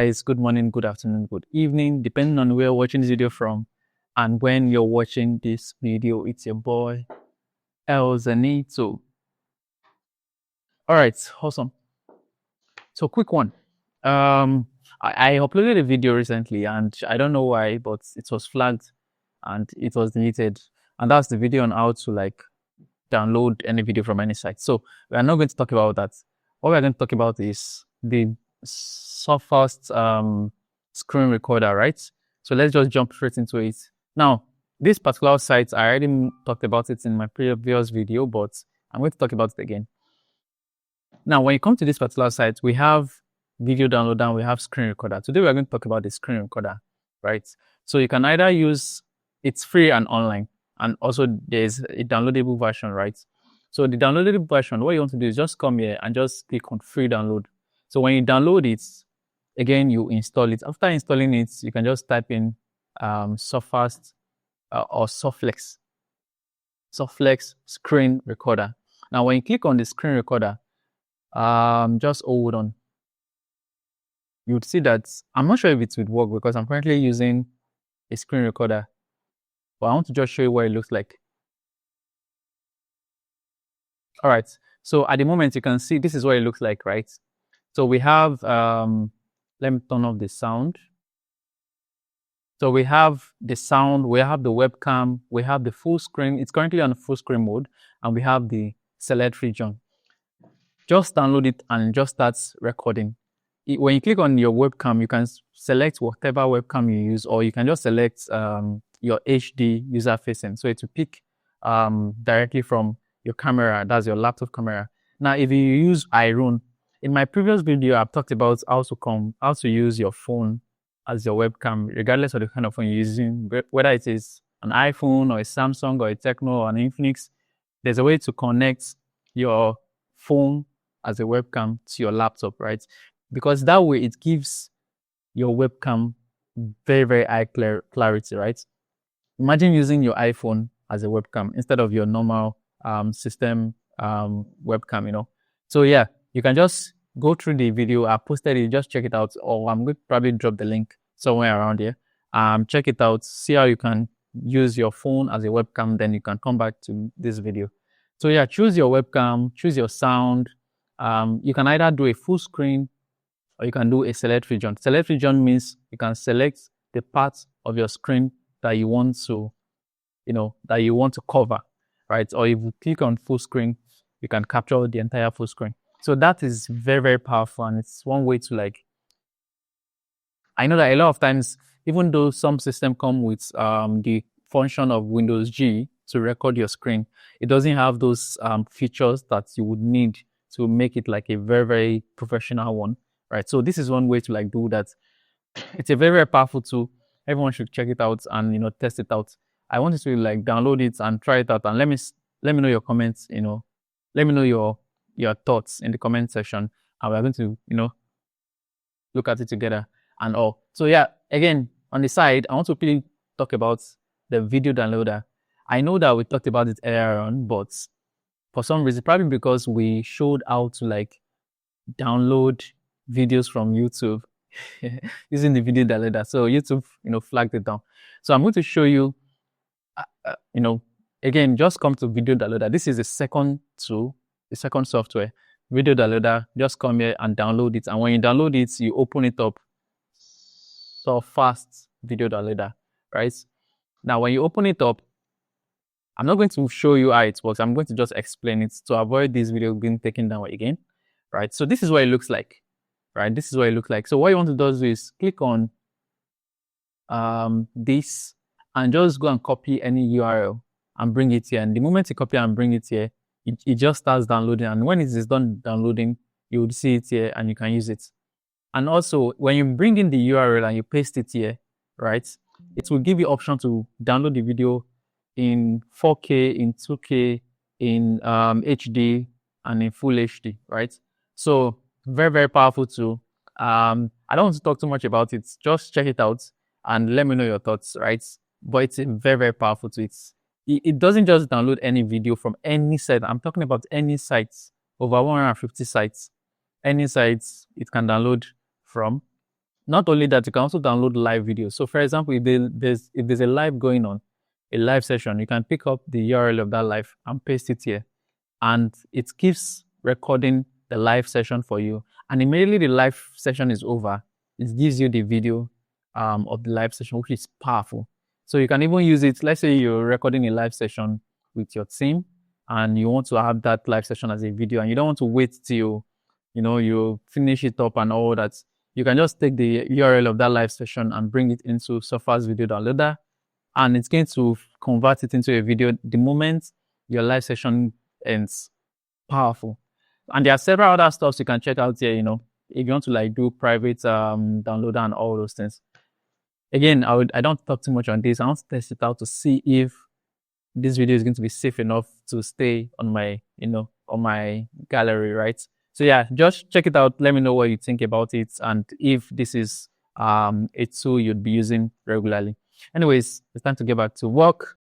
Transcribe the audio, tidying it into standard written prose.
Guys, good morning, good afternoon, good evening, depending on where you're watching this video from and when you're watching this video. It's your boy Elzanito. All right, awesome. So quick one. I uploaded a video recently and I don't know why, but it was flagged and it was deleted. And that's the video on how to download any video from any site. So we are not going to talk about that. What we're going to talk about is the SurFlex Screen Recorder, right? So let's just jump straight into it. Now, this particular site, I already talked about it in my previous video, but I'm going to talk about it again. Now, when you come to this particular site, we have video downloader and we have screen recorder. Today, we're going to talk about the screen recorder, right? So you can either use, it's free and online, and also there's a downloadable version, right? So the downloadable version, what you want to do is just come here and just click on free download. So when you download it, again, you install it. After installing it, you can just type in SurFlex or SurFlex Screen Recorder. Now, when you click on the screen recorder, just hold on. You would see that I'm not sure if it would work because I'm currently using a screen recorder, but I want to just show you what it looks like. All right. So at the moment, you can see this is what it looks like, right? So we have, let me turn off the sound. So we have the sound, we have the webcam, we have the full screen. It's currently on full screen mode, and we have the select region. Just download it and just start recording. When you click on your webcam, you can select whatever webcam you use, or you can just select your HD user facing. So it will pick directly from your camera, that's your laptop camera. Now, if you use iPhone, in my previous video, I've talked about how to use your phone as your webcam, regardless of the kind of phone you're using, whether it is an iPhone or a Samsung or a Tecno or an Infinix. There's a way to connect your phone as a webcam to your laptop, right? Because that way it gives your webcam very, very high clarity, right? Imagine using your iPhone as a webcam instead of your normal system webcam, you know. So yeah, you can just go through the video. I posted it, just check it out, or I'm going to probably drop the link somewhere around here. Check it out, see how you can use your phone as a webcam, then you can come back to this video. So yeah, choose your webcam, choose your sound. You can either do a full screen or you can do a select region. Select region means you can select the parts of your screen that you want to, cover, right? Or if you click on full screen, you can capture the entire full screen. So that is very, very powerful, and it's one way to I know that a lot of times, even though some systems come with the function of Windows G to record your screen, it doesn't have those features that you would need to make it like a very, very professional one, right? So this is one way to do that. It's a very, very powerful tool. Everyone should check it out and test it out. I want you to download it and try it out, and let me know your comments. Let me know your thoughts in the comment section, and we're going to look at it together and all. So yeah, again, on the side, I want to quickly talk about the video downloader. I know that we talked about it earlier on, but for some reason, probably because we showed how to download videos from YouTube using the video downloader, so YouTube flagged it down. So I'm going to show you again, just come to video downloader. This is the second tool, the second software, video downloader. Just come here and download it, and when you download it, you open it up. SurFlex video downloader, right? Now when you open it up, I'm not going to show you how it works. I'm going to just explain it to avoid this video being taken down again, right? So this is what it looks like, right? This is what it looks like. So what you want to do is click on this and just go and copy any URL and bring it here. And the moment you copy and bring it here, it just starts downloading. And when it is done downloading, you would see it here and you can use it. And also, when you bring in the URL and you paste it here, right, it will give you option to download the video in 4K, in 2K, in HD, and in full HD, right? So very, very powerful tool. I don't want to talk too much about it. Just check it out and let me know your thoughts, right? But it's a very, very powerful tool. It doesn't just download any video from any site. I'm talking about any sites, over 150 sites. Any sites it can download from. Not only that, you can also download live videos. So for example, if there's a live going on, a live session, you can pick up the URL of that live and paste it here. And it keeps recording the live session for you. And immediately the live session is over, it gives you the video of the live session, which is powerful. So you can even use it. Let's say you're recording a live session with your team and you want to have that live session as a video and you don't want to wait till, you finish it up and all that. You can just take the URL of that live session and bring it into SurFlex Video Downloader, and it's going to convert it into a video the moment your live session ends. Powerful. And there are several other stuff you can check out here, if you want to do private downloader and all those things. Again, I don't talk too much on this. I want to test it out to see if this video is going to be safe enough to stay on my, on my gallery, right? So yeah, just check it out. Let me know what you think about it and if this is a tool you'd be using regularly. Anyways, it's time to get back to work.